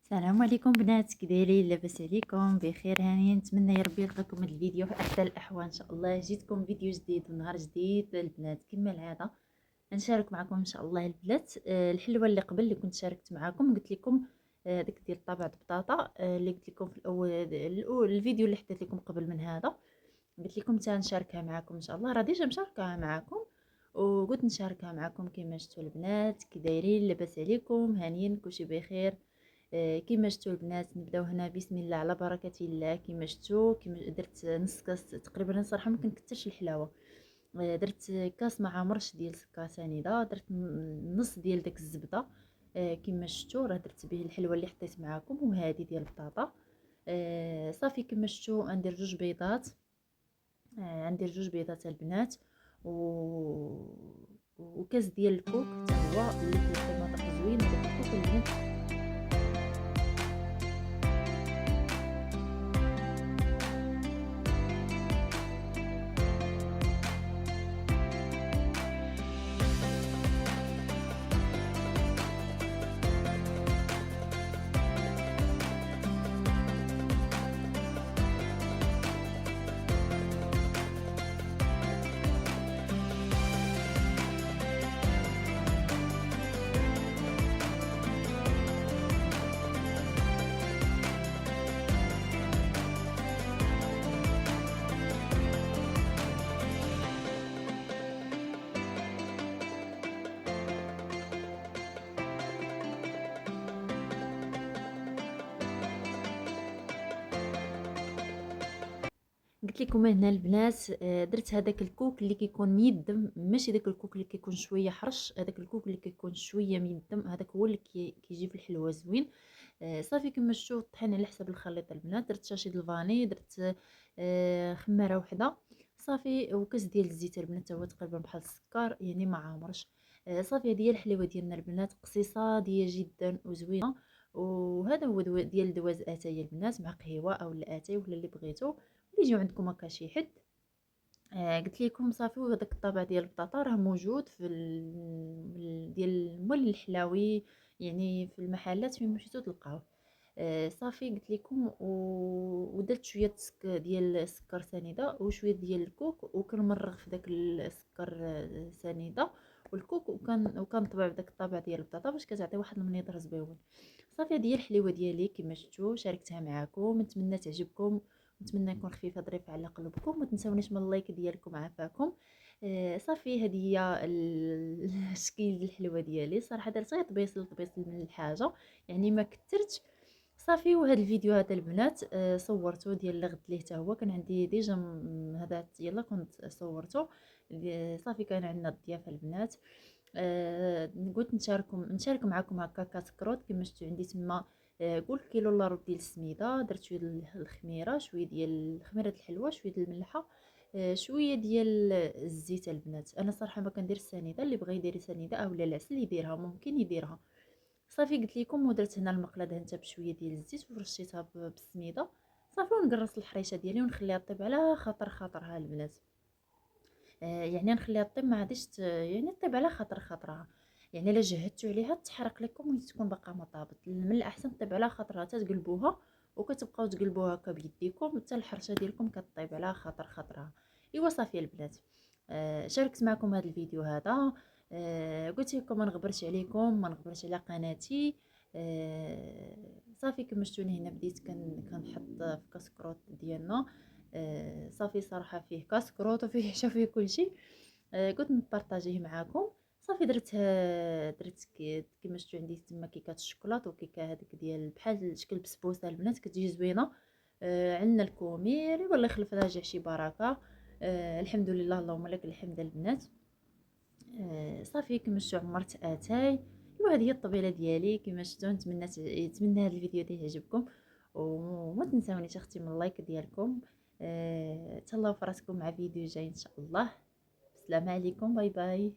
السلام عليكم بنات، كي دايرين؟ لاباس عليكم؟ بخير هانيين. نتمنى يا ربي يلقاكم هذا الفيديو في احسن الاحوال ان شاء الله. جيتكم فيديو جديد ونهار جديد البنات كما العاده. نشارك معكم ان شاء الله البنات الحلوه اللي قبل اللي كنت شاركت معكم قلت لكم داك ديال الطابع بطاطا اللي قلت لكم في الاول الفيديو اللي حطيت لكم قبل من هذا. قلت لكم تا نشاركها معكم ان شاء الله، راه ديجا مشاركاها معكم وقلت نشاركها معكم. كما شفتوا البنات كي دايرين؟ لاباس عليكم؟ هانيين؟ كلشي بخير؟ كيما شفتوا البنات نبداو هنا بسم الله على بركه الله. كيما شفتوا كيما درت نص كاس تقريبا، صراحه ما كنكثرش الحلاوه. درت كاس ما عمرش ديال سكر سنيده، درت نص ديال داك الزبده. كيما شفتوا راه درت به الحلوه اللي حطيت معاكم، وهذه ديال البطاطا. صافي كيما شفتوا غندير جوج بيضات. غندير جوج بيضات البنات و... وكاس ديال الكوك حتى هو اللي فيه مذاق زوين. هذاك الكوك البنات قلت لكم هنا البنات درت هذاك الكوك اللي كيكون ميدم، ماشي داك الكوك اللي كيكون شويه حرش، هذاك الكوك اللي كيكون شويه ميدم هذاك هو اللي كيجي في الحلوه زوين. صافي كما شفتوا الطحين على حسب الخليط البنات. درت شاشي د الفاني، درت خماره وحده صافي، وكاس ديال الزيت البنات هو تقريبا بحال السكر يعني ما عامرش. صافي هذه هي الحلوه ديالنا البنات، اقتصاديه جدا وزوينه. وهذا هو ديال دواز اتاي البنات مع قهوه او الاتاي ولا اللي بغيتو اللي يجيو عندكم هكا شي حد. قلت لكم صافي. وهذاك الطابع ديال البطاطا راه موجود في ديال المول الحلاوي، يعني في المحلات فين مشيتو تلقاوه. صافي قلت لكم ودرت شويه ديال السكر سنيده وشويه ديال الكوك، وكنمرغ في داك السكر سنيده والكوك، وكان طبع بداك الطابع ديال البطاطا باش كتعطي واحد المنيطر زويون. صافي هذه هي الحليوه ديالي كما شفتوا شاركتها معكم. نتمنى تعجبكم، نتمنى يكون خفيفه ظريفه على قلوبكم. ما تنساونيش من اللايك ديالكم عافاكم. صافي هذه هي الشكل ديال الحلوه ديالي. صراحه درت غير طبيصل من الحاجه، يعني ما كثرتش. صافي وهذا الفيديو هذا البنات صورته ديال الغد ليه حتى هو كان عندي ديجا هذا يلا كنت صورته. صافي كان عندنا الضيافه البنات. قلت نشارك معكم هكا كاس كروت كما شفتوا عندي تما. قول كيلو الا ربع ديال السميده، درت شويه الخميره، شويه ديال خميره الحلوه، شويه ديال الملحه، شويه ديال الزيت البنات. انا صراحه ما كندير السنيده، اللي بغى يدير السنيده اولا العسل يديرها ممكن يديرها. صافي قلت لكم ودرت هنا المقله دهنتها بشويه ديال الزيت ورشيتها بالسميده. صافي ونقرص الحريشه ديالي ونخليها طيب على خاطرها البنات. يعني نخليها طيب ما غاديش يعني طيب على خاطرها. يعني الا جهدتوا عليها تحرق لكم وتكون باقا ما طابت. من الاحسن طيب على خاطرها تقلبوها، وكتبقاو تقلبوها هكا بيديكم حتى الحرشه ديالكم كطيب على خاطرها. ايوا صافي البنات. شاركت معكم هذا الفيديو هذا. قلت لكم ما نغبرش عليكم، ما نغبرش على قناتي. صافي كما شفتوني هنا بديت كنحط في كاسكروط ديالنا. صافي صراحه فيه كاسكروط وفيه حشا فيه كلشي. قلت نبارطاجيه معاكم. صافي درت كيما شفتوا عندي تما كيكات الشوكولاط وكيكه هذيك ديال بحال شكل بسبوسه البنات كتجي زوينه. عندنا الكومير والله يخلف راجع شي بركه. الحمد لله اللهم لك الحمد البنات. صافي كما شفتوا عمرت اتاي. وهذه هي الطبيله ديالي كما شفتوا. نتمنى هذا الفيديو يعجبكم، وما تنساونيش اختي من اللايك ديالكم. تهلاو فراسكم مع فيديو جاي ان شاء الله. السلام عليكم، باي باي.